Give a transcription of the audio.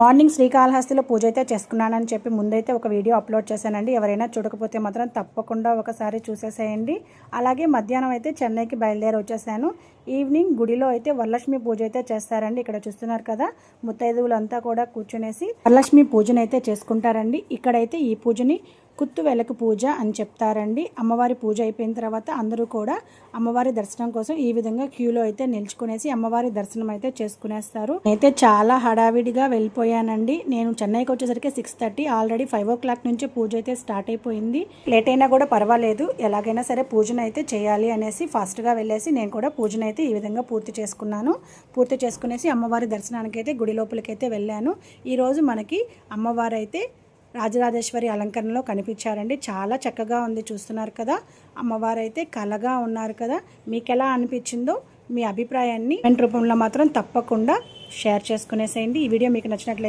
Morning శ్రీకాళహస్తిలో పూజ అయితే చేసుకున్నానని చెప్పి ముందైతే ఒక వీడియో అప్లోడ్ చేశానండి. ఎవరైనా చూడకపోతే మాత్రం తప్పకుండా ఒకసారి చూసేసేయండి. అలాగే మధ్యాహ్నం అయితే చెన్నైకి బయలుదేరి వచ్చేసాను. ఈవినింగ్ గుడిలో అయితే వరలక్ష్మి పూజ అయితే చేస్తారండి. ఇక్కడ చూస్తున్నారు కదా, ముత్తైదువులంతా కూడా కూర్చునేసి వరలక్ష్మి పూజను అయితే చేసుకుంటారండి. ఇక్కడైతే ఈ పూజని కుత్తు వెలకు పూజ అని చెప్తారండి. అమ్మవారి పూజ అయిపోయిన తర్వాత అందరూ కూడా అమ్మవారి దర్శనం కోసం ఈ విధంగా క్యూలో అయితే నిల్చుకునేసి అమ్మవారి దర్శనం అయితే చేసుకునేస్తారు. అయితే చాలా హడావిడిగా వెళ్ళిపోయానండి. నేను చెన్నైకి వచ్చేసరికి 6:30, ఆల్రెడీ 5 o'clock నుంచి పూజ అయితే స్టార్ట్ అయిపోయింది. లేట్ అయినా కూడా పర్వాలేదు, ఎలాగైనా సరే పూజను అయితే చేయాలి అనేసి ఫాస్ట్గా వెళ్ళేసి నేను కూడా పూజను అయితే ఈ విధంగా పూర్తి చేసుకున్నాను. పూర్తి చేసుకునేసి అమ్మవారి దర్శనానికి అయితే గుడి లోపలికైతే వెళ్ళాను. ఈరోజు మనకి అమ్మవారు అయితే రాజరాజేశ్వరి అలంకరణలో కనిపించారండి. చాలా చక్కగా ఉంది, చూస్తున్నారు కదా. అమ్మవారు అయితే కళగా ఉన్నారు కదా. మీకు ఎలా అనిపించిందో మీ అభిప్రాయాన్ని కామెంట్ రూపంలో మాత్రం తప్పకుండా షేర్ చేసుకునేసేయండి. ఈ వీడియో మీకు నచ్చినట్లయితే